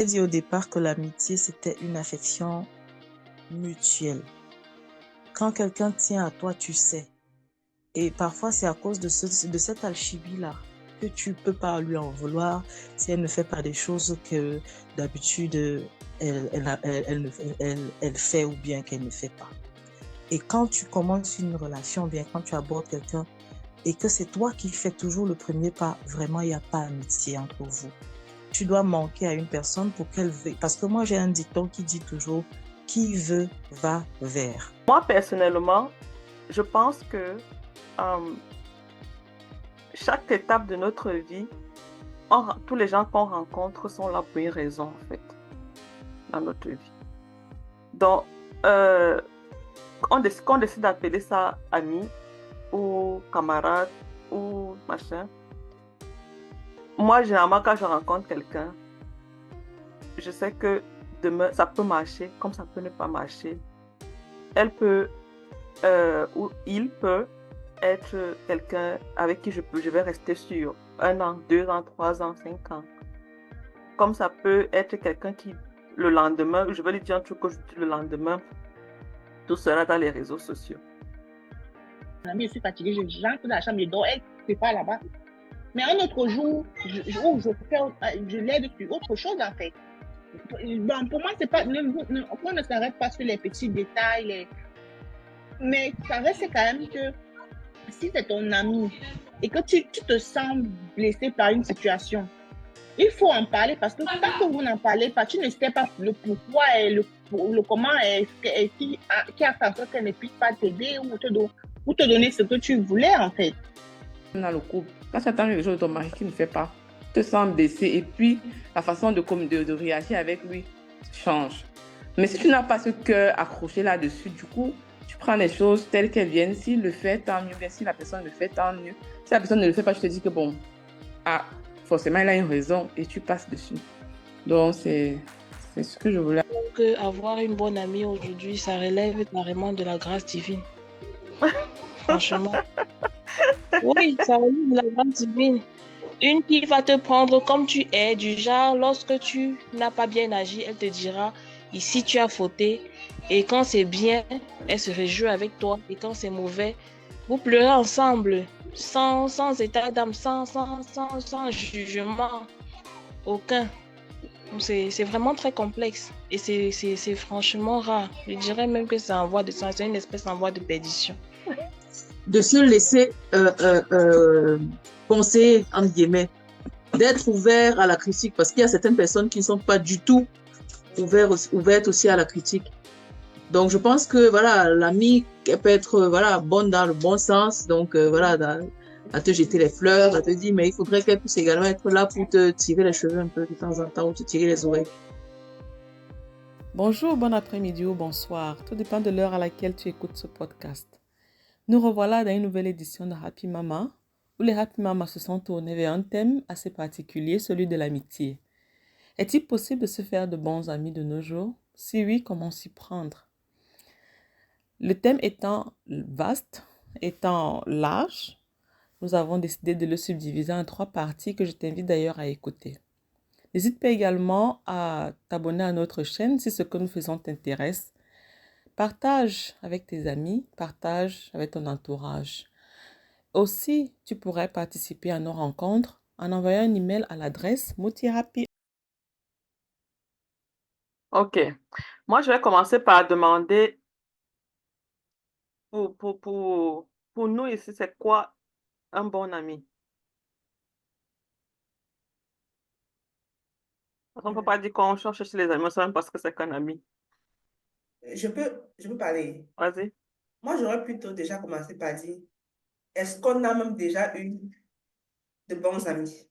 J'ai dit au départ que l'amitié, c'était une affection mutuelle. Quand quelqu'un tient à toi, tu sais. Et parfois, c'est à cause de cette alchimie-là que tu peux pas lui en vouloir si elle ne fait pas des choses que d'habitude elle fait ou bien qu'elle ne fait pas. Et quand tu commences une relation, bien quand tu abordes quelqu'un et que c'est toi qui fais toujours le premier pas, vraiment, il n'y a pas amitié entre vous. Tu dois manquer à une personne pour qu'elle veuille. Parce que moi, j'ai un dicton qui dit toujours, qui veut va vers. Moi, personnellement, je pense que chaque étape de notre vie, tous les gens qu'on rencontre sont là pour une raison, en fait, dans notre vie. Donc, qu'on décide d'appeler ça ami ou camarade ou machin. Moi, généralement, quand je rencontre quelqu'un, je sais que demain, ça peut marcher, comme ça peut ne pas marcher. Elle peut, ou il peut être quelqu'un avec qui je vais rester sur 1 an, 2 ans, 3 ans, 5 ans. Comme ça peut être quelqu'un qui, le lendemain, je vais lui dire un truc aujourd'hui, le lendemain, tout sera dans les réseaux sociaux. Je suis fatiguée, j'entre dans la chambre, je dors, elle ne fait pas là-bas. Mais un autre jour, je l'aide sur autre chose en fait. Bon, pour moi, c'est pas, on ne s'arrête pas sur les petits détails, mais ça reste quand même que si c'est ton ami et que tu te sens blessé par une situation, il faut en parler parce que tant que vous n'en parlez pas, tu ne sais pas le pourquoi et le comment qui a fait en sorte qu'elle ne puisse pas t'aider ou te donner ce que tu voulais en fait. Dans le couple, quand tu attends quelque chose de ton mari qui ne fait pas, tu te sens blessé et puis la façon de réagir avec lui change. Mais si tu n'as pas ce cœur accroché là-dessus, du coup, tu prends les choses telles qu'elles viennent. S'il le fait, tant mieux. Bien, si la personne le fait, tant mieux. Si la personne ne le fait pas, tu te dis que bon, forcément, il a une raison et tu passes dessus. Donc, c'est ce que je voulais. Que avoir une bonne amie aujourd'hui, ça relève carrément de la grâce divine. Franchement. Oui, ça relève de la grâce divine. Une qui va te prendre comme tu es, du genre, lorsque tu n'as pas bien agi, elle te dira, ici tu as fauté. Et quand c'est bien, elle se réjouit avec toi. Et quand c'est mauvais, vous pleurez ensemble, sans état d'âme, sans jugement aucun. C'est vraiment très complexe. Et c'est franchement rare. Je dirais même que c'est une espèce en voie de perdition. De se laisser conseiller, entre guillemets, d'être ouvert à la critique, parce qu'il y a certaines personnes qui ne sont pas du tout ouvertes aussi à la critique. Donc, je pense que, voilà, l'amie, elle peut être, bonne dans le bon sens, donc, à te jeter les fleurs, à te dire, mais il faudrait qu'elle puisse également être là pour te tirer les cheveux un peu de temps en temps, ou te tirer les oreilles. Bonjour, bon après-midi ou bonsoir, tout dépend de l'heure à laquelle tu écoutes ce podcast. Nous revoilà dans une nouvelle édition de Happy Mama, où les Happy Mamas se sont tournés vers un thème assez particulier, celui de l'amitié. Est-il possible de se faire de bons amis de nos jours? Si oui, comment s'y prendre? Le thème étant vaste, étant large, nous avons décidé de le subdiviser en 3 parties que je t'invite d'ailleurs à écouter. N'hésite pas également à t'abonner à notre chaîne si ce que nous faisons t'intéresse. Partage avec tes amis, partage avec ton entourage. Aussi, tu pourrais participer à nos rencontres en envoyant un email à l'adresse moutirapi. Ok. Moi, je vais commencer par demander pour nous ici, c'est quoi un bon ami? On ne peut pas dire qu'on cherche chez les amis, on sait même pas ce que c'est qu'un ami. Je peux parler. Vas-y. Moi, j'aurais plutôt déjà commencé par dire, est-ce qu'on a même déjà eu de bons amis?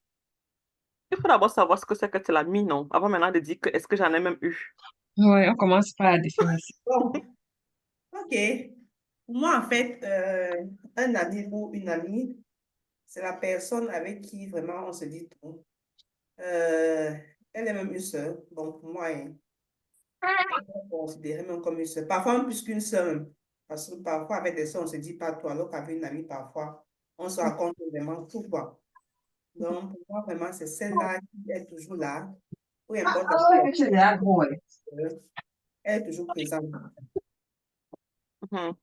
Il faut d'abord savoir ce que c'est que l'ami, non? Avant maintenant de dire que est-ce que j'en ai même eu. Ouais, on commence par la définition. Bon, ok. Pour moi, en fait, un ami ou une amie, c'est la personne avec qui vraiment on se dit tout. Elle est même une sœur. Bon, pour moi, on peut considérer même comme une sœur. Parfois, même plus qu'une sœur. Même. Parce que parfois, avec des sœurs, on ne se dit pas tout, alors qu'avec une amie, parfois, on se raconte vraiment tout, quoi. Donc, pour moi, vraiment, c'est celle-là qui est toujours là. peu importe Ah ouais, c'est déjà gros, ouais. elle est toujours présente. Mhm.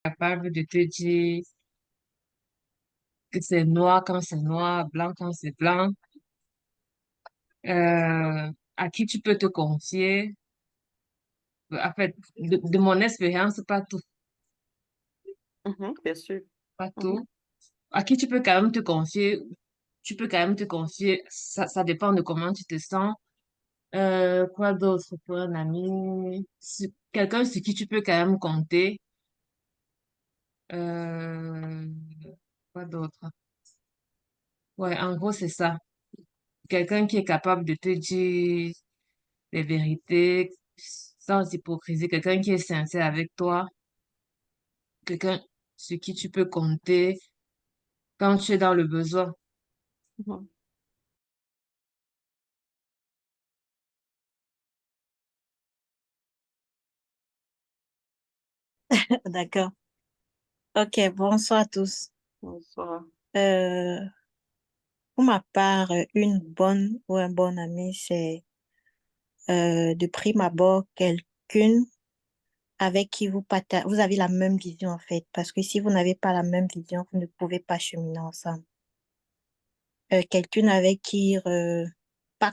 Capable de te dire que c'est noir quand c'est noir, blanc quand c'est blanc, à qui tu peux te confier. En fait, de mon expérience, pas tout, Mhm, bien sûr. pas Mhm. tout. À qui tu peux quand même te confier, tu peux quand même te confier, ça dépend de comment tu te sens. Quoi d'autre pour un ami? Quelqu'un sur qui tu peux quand même compter. Euh, Quoi d'autre? Ouais, en gros, c'est ça. Quelqu'un qui est capable de te dire les vérités sans hypocrisie, quelqu'un qui est sincère avec toi, quelqu'un sur qui tu peux compter quand tu es dans le besoin. Mhm. D'accord. Ok, bonsoir à tous. Bonsoir. Euh, pour ma part, une bonne ou un bon ami, c'est de prime abord quelqu'un avec qui vous avez la même vision en fait. Parce que si vous n'avez pas la même vision, vous ne pouvez pas cheminer ensemble. Quelqu'un avec qui, pas,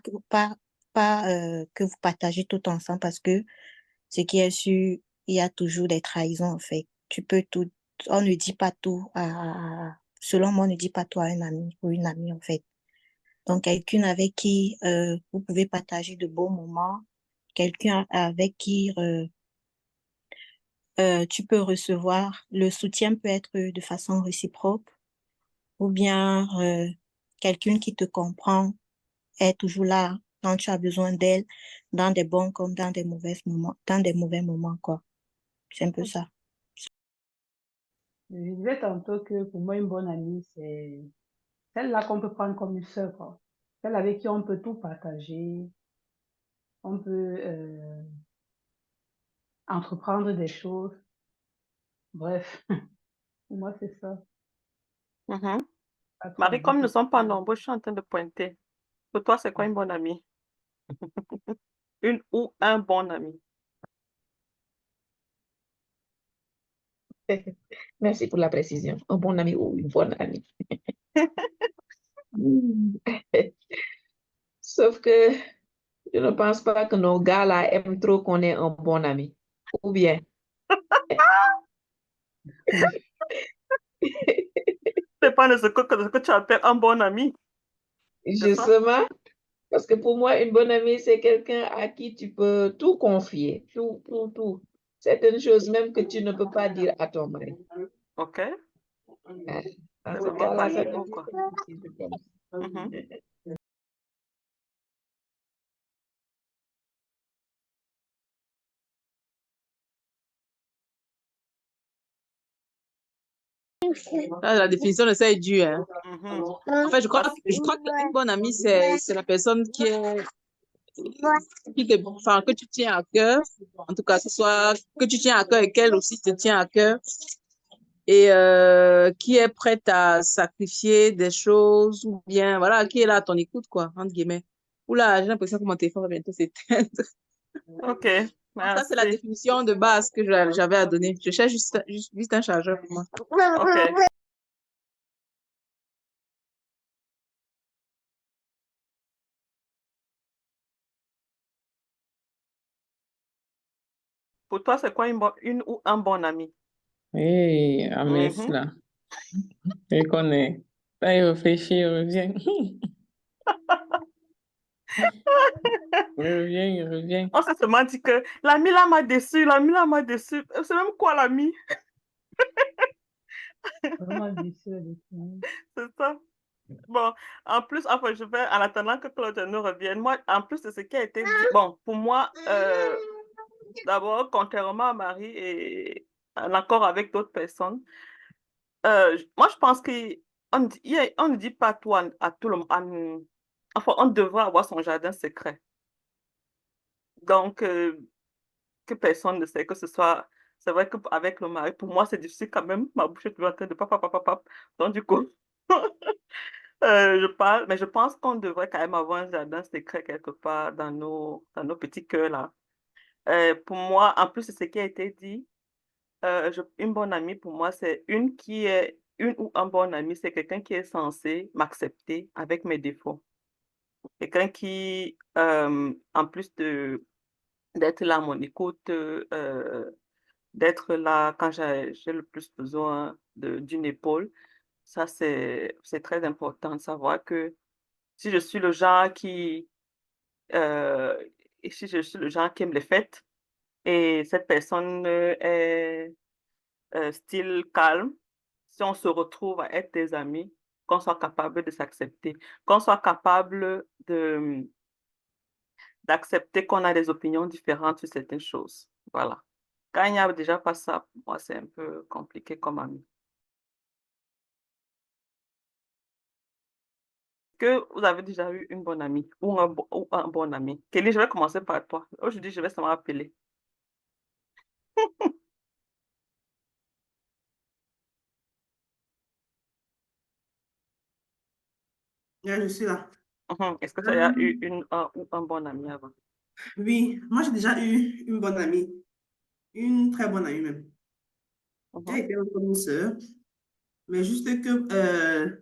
pas, que vous partagez tout ensemble parce que ce qui est sûr, il y a toujours des trahisons en fait. Tu peux tout, on ne dit pas tout selon moi, on ne dit pas tout à un ami ou une amie en fait. Donc, quelqu'un avec qui vous pouvez partager de beaux moments, quelqu'un avec qui tu peux recevoir, le soutien peut être de façon réciproque, ou bien quelqu'un qui te comprend est toujours là quand tu as besoin d'elle, dans des bons comme dans des mauvais moments, dans des mauvais moments, quoi. C'est un peu ça. Je disais tantôt que pour moi, une bonne amie, c'est celle-là qu'on peut prendre comme une sœur, quoi. Celle avec qui on peut tout partager, on peut entreprendre des choses. Bref, pour moi, c'est ça. Mhm. Pas trop Marie, comme nous ne difficile. sommes pas nombreux, je suis en train de pointer. Pour toi, c'est quoi une bonne amie? Une ou un bon ami? Merci pour la précision. Un bon ami ou une bonne amie. Hmm. Sauf que je ne pense pas que nos gars là aiment trop qu'on ait un bon ami. Ou bien, Dépend de de ce que tu appelles un bon ami, c'est ça? justement, parce que pour moi, une bonne amie, c'est quelqu'un à qui tu peux tout confier, tout, tout, tout. Certaines choses même que tu ne peux pas dire à ton mari. OK? Ah, C'est dans ce vraiment pas cas-là, ça évident, devient quoi. difficile, je pense. Mhm. Ah, la définition de ça est dure, hein. Mhm. En fait, je crois qu'une bonne amie, c'est la personne enfin, que tu tiens à cœur. En tout cas, que ce soit que tu tiens à cœur et qu'elle aussi te tient à cœur. Et qui est prête à sacrifier des choses ou bien, voilà, qui est là à ton écoute, quoi, entre guillemets. Oula, j'ai l'impression que mon téléphone va bientôt s'éteindre. OK, Donc, ça, c'est la merci. définition de base que j'avais à donner. Je cherche juste un chargeur pour moi. OK. Pour toi, c'est quoi une ou un bon ami? Hey, Amis, Mhm. là, je connais. Ça y réfléchit, reviens. Il revient. On s'est seulement dit que l'ami là m'a déçu, l'ami là m'a déçu. C'est même quoi l'ami? Vraiment difficile à définir. C'est ça. Bon, en plus, enfin, je vais, en attendant que Claude nous revienne, moi, en plus de ce qui a été dit, bon, pour moi, d'abord, contrairement à Marie et encore avec d'autres personnes, moi, je pense on ne dit pas tout à tout le monde. Enfin, on devrait avoir son jardin secret. Donc, que personne ne sait, que ce soit C'est vrai qu'avec le mari, pour moi, c'est difficile quand même. Ma bouche est toujours en train de papa, papa, papa. Donc, du coup, je parle, mais je pense qu'on devrait quand même avoir un jardin secret quelque part dans nos petits cœurs là. Pour moi, en plus de ce qui a été dit, une bonne amie pour moi, c'est une ou un bon ami, c'est quelqu'un qui est censé m'accepter avec mes défauts. Quelqu'un qui, en plus d'être là à mon écoute, d'être là quand j'ai le plus besoin d'une épaule, ça c'est très important de savoir que si je suis le genre euh, et si je suis le genre qui aime les fêtes et cette personne est style calme, si on se retrouve à être des amis, qu'on soit capable de s'accepter, qu'on soit capable d'accepter qu'on a des opinions différentes sur certaines choses. Voilà. Quand il n'y a déjà pas ça, pour moi, c'est un peu compliqué comme ami. Que vous avez déjà eu une bonne amie ou ou un bon ami? Kelly, je vais commencer par toi. Aujourd'hui, je vais seulement appeler. Je suis là. Est-ce que tu as eu Euh, un ou un bon ami avant? oui, moi j'ai déjà eu une bonne amie, une très bonne amie même. Qui a été comme une sœur, mais juste que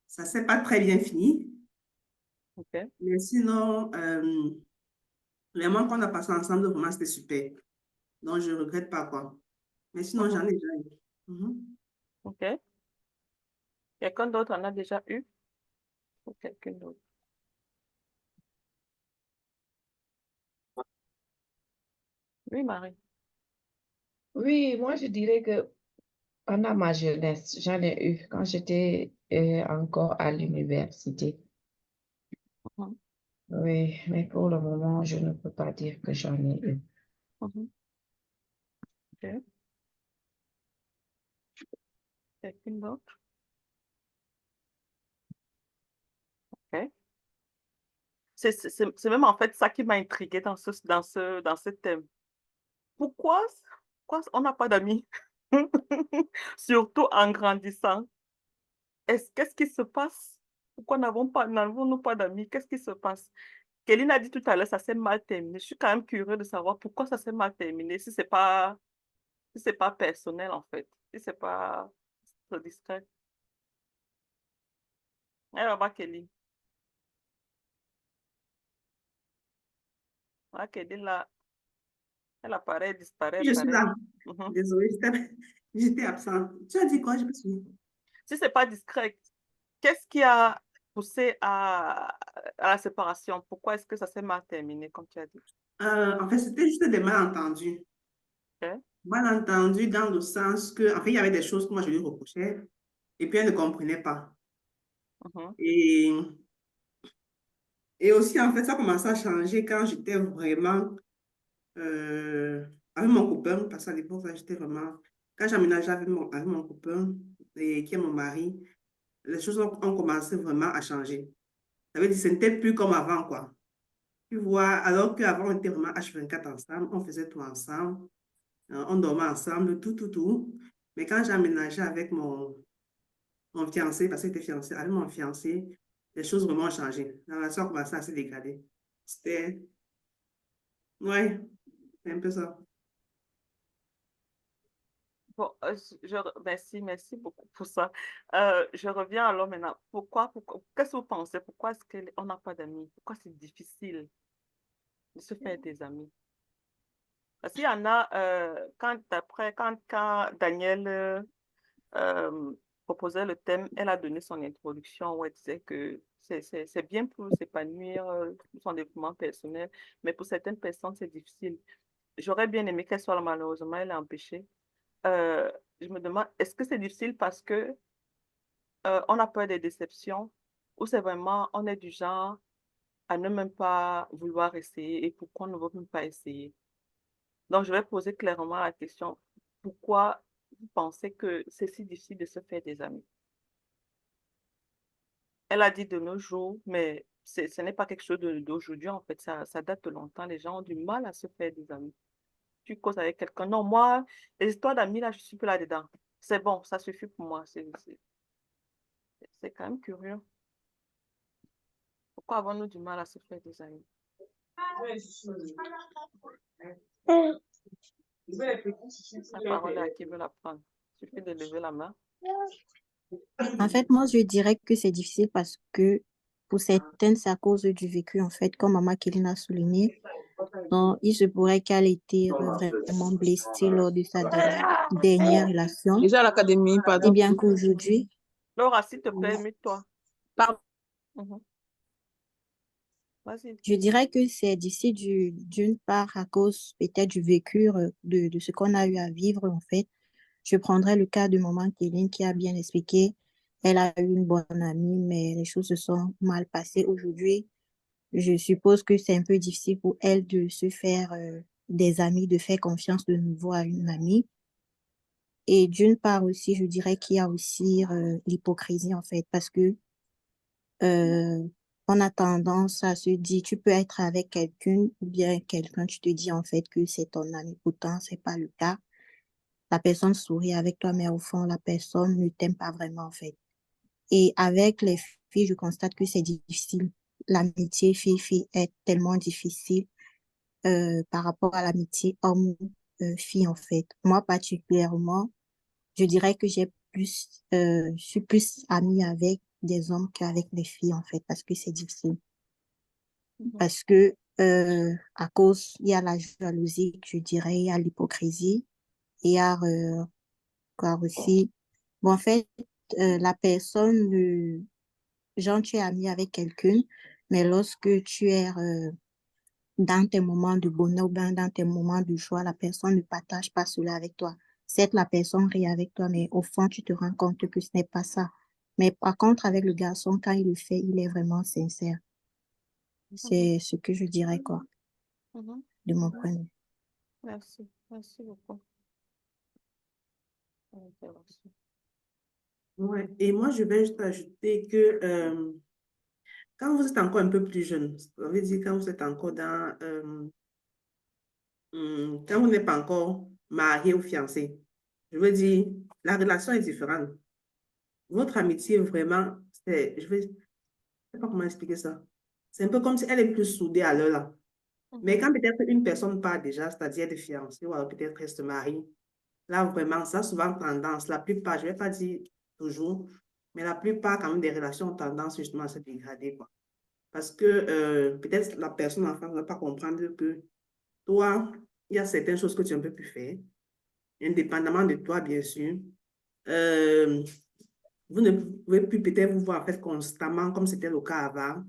ça s'est pas très bien fini. OK. Mais sinon, les moments qu'on a passé ensemble, vraiment, c'était super. Donc, je ne regrette pas, quoi. Mais sinon, j'en ai déjà eu. Mhm. OK. Quelqu'un d'autre en a déjà eu? Ou quelqu'un d'autre? Oui, Marie. Oui, moi je dirais que pendant ma jeunesse, j'en ai eu quand j'étais encore à l'université. Mhm. Oui, mais pour le moment, je ne peux pas dire que j'en ai eu. Mhm. OK. Quelqu'un d'autre? OK. C'est même en fait ça qui m'a intriguée dans ce thème. Pourquoi, pourquoi on n'a pas d'amis? Surtout en grandissant. Qu'est-ce qui se passe? Pourquoi n'avons-nous pas d'amis? Qu'est-ce qui se passe? Kéline a dit tout à l'heure, ça s'est mal terminé. Je suis quand même curieux de savoir pourquoi ça s'est mal terminé, si c'est pas personnel en fait, si c'est pas trop discret. Elle va voir Kéline. Ah, Kéline là, elle apparaît, elle disparaît, Je suis apparaît. là. Mhm. Désolée, j'étais absente. Tu as dit quoi? Je me souviens. Si c'est pas discret, qu'est-ce qui a poussé à la séparation? Pourquoi est-ce que ça s'est mal terminé, comme tu as dit? En fait, c'était juste des malentendus. Ok. Malentendus dans le sens que, en fait, il y avait des choses que moi je lui reprochais et puis elle ne comprenait pas. Mhm. Et, et aussi, en fait, ça a commencé à changer quand j'étais vraiment avec mon copain, parce qu'à l'époque, là, j'étais vraiment. Quand j'aménageais avec mon copain, et qui est mon mari, les choses ont commencé vraiment à changer. Ça veut dire que ce n'était plus comme avant, quoi. Tu vois, alors qu'avant, on était vraiment H24 ensemble, on faisait tout ensemble, on dormait ensemble, tout, tout, tout. Mais quand j'ai aménagé avec mon fiancé, parce qu'il était fiancé, avec mon fiancé, les choses vraiment ont changé. La relation a commencé à se dégrader. C'était, ouais, c'est un peu ça. Bon, merci beaucoup pour ça. Je reviens alors maintenant. Qu'est-ce que vous pensez? Pourquoi est-ce qu'on n'a pas d'amis? Pourquoi c'est difficile de se faire des amis? Parce qu'il y en a, quand Daniel euh, proposait le thème, elle a donné son introduction où elle disait que c'est bien pour s'épanouir, pour son développement personnel, mais pour certaines personnes, c'est difficile. J'aurais bien aimé qu'elle soit là, malheureusement, elle est empêchée. Euh, je me demande, est-ce que c'est difficile parce que on a peur des déceptions ou c'est vraiment, on est du genre à ne même pas vouloir essayer et pourquoi on ne veut même pas essayer? Donc, je vais poser clairement la question, pourquoi vous pensez que c'est si difficile de se faire des amis? Elle a dit de nos jours, mais ce n'est pas quelque chose d'aujourd'hui, en fait, ça date de longtemps. Les gens ont du mal à se faire des amis. tu causes avec quelqu'un. Non, moi, les histoires d'amis, là, je suis plus là-dedans. C'est bon, ça suffit pour moi. C'est quand même curieux. Pourquoi avons-nous du mal à se faire des amis? La parole est à qui veut la prendre. Il suffit de lever la main. En fait, moi, je dirais que c'est difficile parce que pour certaines, c'est à cause du vécu, en fait, comme Maman Kéline a souligné. Donc, il se pourrait qu'elle ait été vraiment blessée lors de sa dernière relation. Déjà à l'académie, Et pardon. bien qu'aujourd'hui, Laura, s'il te plaît, mute-toi. Pardon. Vas-y. je dirais que c'est difficile d'une part à cause peut-être du vécu de ce qu'on a eu à vivre, en fait. Je prendrais le cas de Maman Kéline qui a bien expliqué. Elle a eu une bonne amie, mais les choses se sont mal passées aujourd'hui. Je suppose que c'est un peu difficile pour elle de se faire des amis, de faire confiance de nouveau à une amie. Et d'une part aussi, je dirais qu'il y a aussi l'hypocrisie, en fait, parce que euh, on a tendance à se dire, tu peux être avec quelqu'un, ou bien quelqu'un, tu te dis en fait que c'est ton ami, pourtant, c'est pas le cas. La personne sourit avec toi, mais au fond, la personne ne t'aime pas vraiment, en fait. Et avec les filles, je constate que c'est difficile. L'amitié fille-fille est tellement difficile par rapport à l'amitié homme-fille, en fait. Moi, particulièrement, je dirais que je suis plus amie avec des hommes qu'avec des filles, en fait, parce que c'est difficile. Parce que, à cause, il y a la jalousie, je dirais, il y a l'hypocrisie, il y a quoi aussi. Bon, en fait, la personne, genre, tu es ami avec quelqu'un, mais lorsque tu es dans tes moments de bonheur ou bien dans tes moments de joie, la personne ne partage pas cela avec toi. Certes, la personne rit avec toi, mais au fond, tu te rends compte que ce n'est pas ça. Mais par contre, avec le garçon, quand il le fait, il est vraiment sincère. C'est ce que je dirais, quoi, de mon point de vue. Merci. Merci beaucoup. Intéressant. Ouais. Et moi, je vais juste ajouter que quand vous êtes encore un peu plus jeune, ça veut dire quand vous êtes encore dans... quand vous n'êtes pas encore marié ou fiancé, je veux dire, la relation est différente. Votre amitié, vraiment, je sais pas comment expliquer ça. C'est un peu comme si elle est plus soudée à l'heure là. Mais quand peut-être une personne part déjà, c'est-à-dire des fiancés ou alors peut-être elle se marie, là vraiment, ça a souvent tendance, la plupart, je ne vais pas dire toujours, mais la plupart quand même des relations ont tendance justement à se dégrader, quoi. Parce que peut-être la personne en face ne va pas comprendre que toi, il y a certaines choses que tu ne peux plus faire, indépendamment de toi, bien sûr. Vous ne pouvez plus peut-être vous voir en fait constamment comme c'était le cas avant.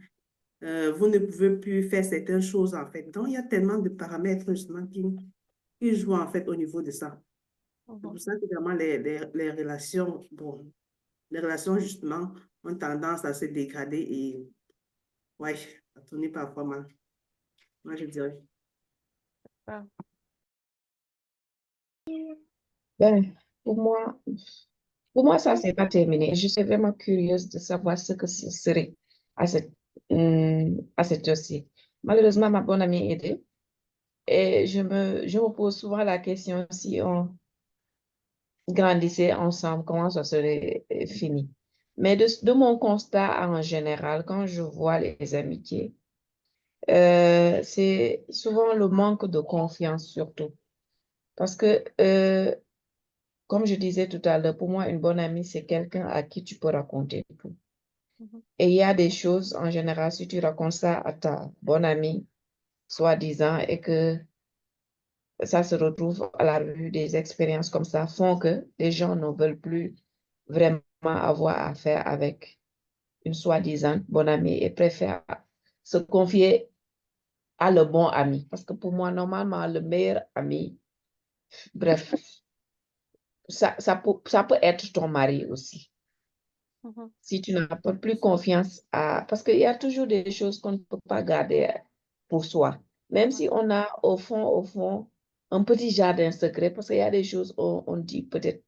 Vous ne pouvez plus faire certaines choses en fait. Donc, il y a tellement de paramètres justement qui jouent en fait au niveau de ça. C'est pour ça que vraiment les relations, bon, les relations justement ont tendance à se dégrader et ouais, à tourner parfois mal. Moi, je dirais. Ben, pour moi, ça, c'est pas terminé. Je suis vraiment curieuse de savoir ce que ce serait à à cette heure-ci. Malheureusement, ma bonne amie est aidée. Et je me pose souvent la question si on grandissait ensemble, comment ça serait fini. Mais de mon constat en général, quand je vois les amitiés, c'est souvent le manque de confiance surtout. Parce que, comme je disais tout à l'heure, pour moi, une bonne amie, c'est quelqu'un à qui tu peux raconter tout. Et il y a des choses, en général, si tu racontes ça à ta bonne amie, soi-disant, et que ça se retrouve à la rue, des expériences comme ça font que les gens ne veulent plus vraiment avoir affaire avec une soi-disant bonne amie et préfèrent se confier à le bon ami. Parce que pour moi, normalement, le meilleur ami, bref, ça peut être ton mari aussi. Si tu n'as pas plus confiance à... Parce qu'il y a toujours des choses qu'on ne peut pas garder pour soi. Même si on a au fond, un petit jardin secret, parce qu'il y a des choses on dit peut-être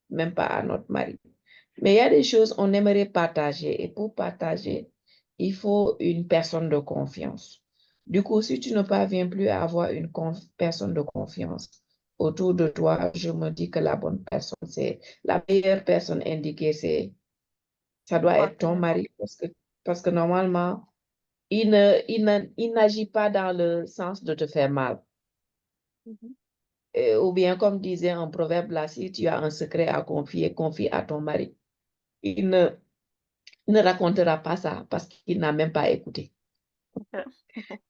même pas à notre mari. Mais il y a des choses on aimerait partager. Et pour partager, il faut une personne de confiance. Du coup, si tu ne parviens plus à avoir une personne de confiance autour de toi, je me dis que la bonne personne, c'est la meilleure personne indiquée, ça doit être ton mari parce que normalement, il n'agit pas dans le sens de te faire mal. Ou bien, comme disait un proverbe là, si tu as un secret à confier, confie à ton mari. Il ne racontera pas ça parce qu'il n'a même pas écouté.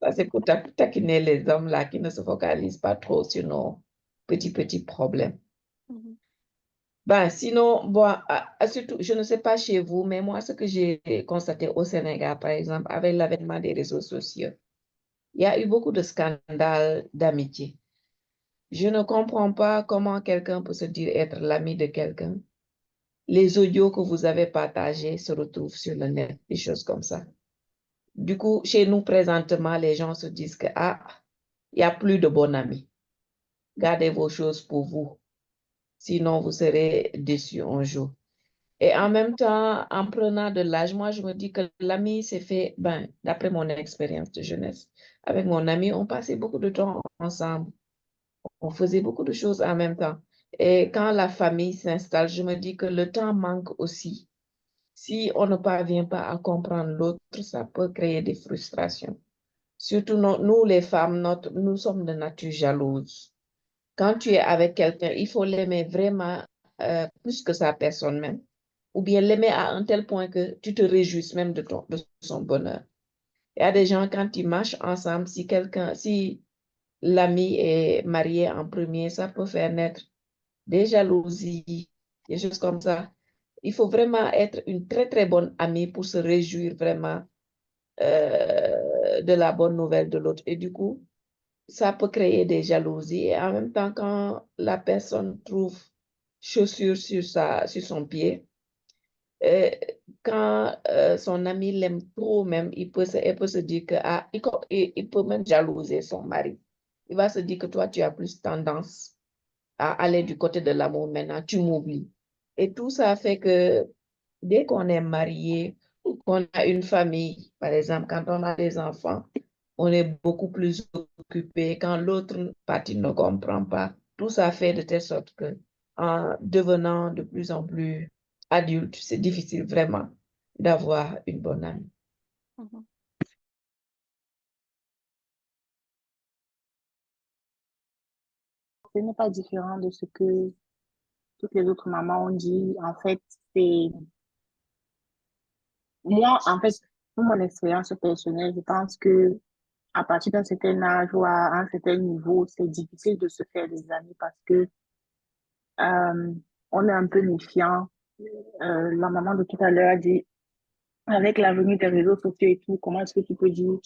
Ça, c'est pour taquiner les hommes là qui ne se focalisent pas trop sur nos petits problèmes. Ben, sinon, bon, surtout, je ne sais pas chez vous, mais moi, ce que j'ai constaté au Sénégal, par exemple, avec l'avènement des réseaux sociaux, il y a eu beaucoup de scandales d'amitié. Je ne comprends pas comment quelqu'un peut se dire être l'ami de quelqu'un. Les audios que vous avez partagés se retrouvent sur le net, des choses comme ça. Du coup, chez nous, présentement, les gens se disent que, il n'y a plus de bons amis. Gardez vos choses pour vous. Sinon, vous serez déçus un jour. Et en même temps, en prenant de l'âge, moi, je me dis que l'ami s'est fait, d'après mon expérience de jeunesse, avec mon ami, on passait beaucoup de temps ensemble. On faisait beaucoup de choses en même temps. Et quand la famille s'installe, je me dis que le temps manque aussi. Si on ne parvient pas à comprendre l'autre, ça peut créer des frustrations. Surtout nous, les femmes, nous sommes de nature jalouse. Quand tu es avec quelqu'un, il faut l'aimer vraiment plus que sa personne même. Ou bien l'aimer à un tel point que tu te réjouisses même de son bonheur. Il y a des gens, quand ils marchent ensemble, si l'ami est marié en premier, ça peut faire naître des jalousies, des choses comme ça. Il faut vraiment être une très, très bonne amie pour se réjouir vraiment de la bonne nouvelle de l'autre. Et du coup, ça peut créer des jalousies. Et en même temps, quand la personne trouve chaussure sur son pied, euh, quand son ami l'aime trop même, elle peut se dire que il peut même jalouser son mari. Il va se dire que toi, tu as plus tendance à aller du côté de l'amour maintenant, tu m'oublies. Et tout ça fait que dès qu'on est marié ou qu'on a une famille, par exemple, quand on a des enfants, on est beaucoup plus occupé. Quand l'autre partie ne comprend pas, tout ça fait de telle sorte que en devenant de plus en plus adulte, c'est difficile vraiment d'avoir une bonne amie. Ce n'est pas différent de ce que toutes les autres mamans ont dit. En fait, c'est moi, en fait, pour mon expérience personnelle, je pense que à partir d'un certain âge ou à un certain niveau, c'est difficile de se faire des amis parce que euh, on est un peu méfiant. La maman de tout à l'heure a dit, avec la venue des réseaux sociaux et tout, comment est-ce que tu peux dire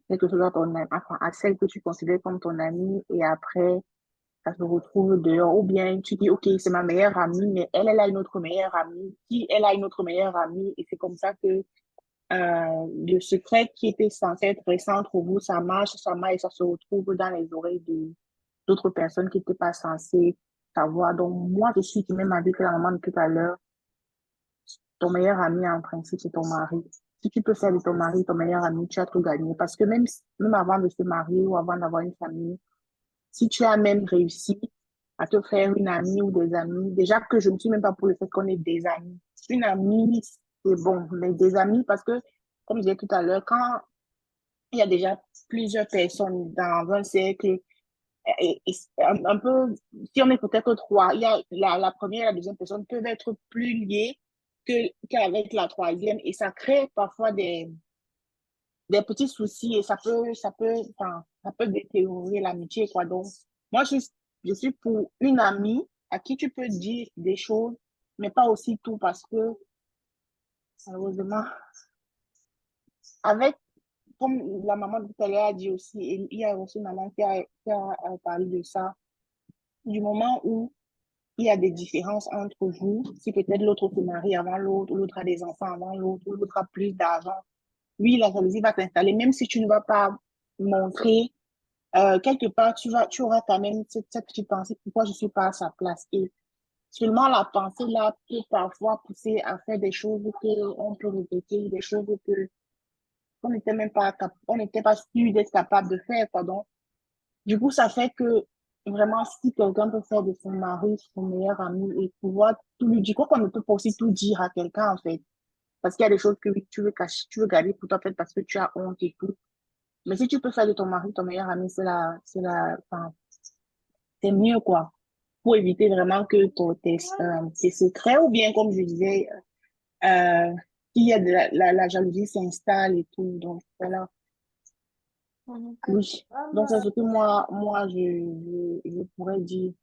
quelque chose à ton ami, enfin, à celle que tu considères comme ton amie et après, ça se retrouve dehors. Ou bien tu dis, OK, c'est ma meilleure amie, mais elle a une autre meilleure amie, qui elle a une autre meilleure amie, et c'est comme ça que le secret qui était censé être resté entre vous, ça marche, et ça se retrouve dans les oreilles d'autres personnes qui n'étaient pas censées savoir. Donc, moi, je suis du même avis que la maman de tout à l'heure. Ton meilleur ami, en principe, c'est ton mari. Si tu peux faire de ton mari ton meilleur ami, tu as tout gagné. Parce que même avant de se marier ou avant d'avoir une famille, si tu as même réussi à te faire une amie ou des amis, déjà que je ne suis même pas pour le fait qu'on ait des amis. Une amie, c'est bon, mais des amis, parce que, comme je disais tout à l'heure, quand il y a déjà plusieurs personnes dans un cercle, un peu, si on est peut-être trois, il y a la première et la deuxième personne peuvent être plus liées qu'avec la troisième, et ça crée parfois des petits soucis et enfin, ça peut détériorer l'amitié, quoi. Donc, moi, je suis pour une amie à qui tu peux dire des choses, mais pas aussi tout parce que, malheureusement, avec, comme la maman de tout à l'heure a dit aussi, et il y a aussi une maman qui a parlé de ça, du moment où il y a des différences entre vous, si peut-être l'autre se marie avant l'autre, ou l'autre a des enfants avant l'autre, ou l'autre a plus d'argent, oui, la jalousie va s'installer, même si tu ne vas pas montrer quelque part, tu auras quand même cette petite pensée, pourquoi je ne suis pas à sa place. Et seulement la pensée là peut parfois pousser à faire des choses qu'on peut répéter, des choses que qu'on n'était même pas, on n'était pas sûr d'être capable de faire, pardon. Du coup, ça fait que vraiment, si quelqu'un peut faire de son mari son meilleur ami et pouvoir tout lui dire, quoi qu'on ne peut pas aussi tout dire à quelqu'un, en fait. Parce qu'il y a des choses que oui, tu veux cacher, tu veux garder pour toi, peut-être parce que tu as honte et tout. Mais si tu peux faire de ton mari ton meilleur ami, enfin, c'est mieux, quoi. Pour éviter vraiment que tes secrets, ou bien, comme je disais, qu'il y a de la jalousie s'installe et tout. Donc, voilà. Oui. Donc, c'est ce que moi je pourrais dire.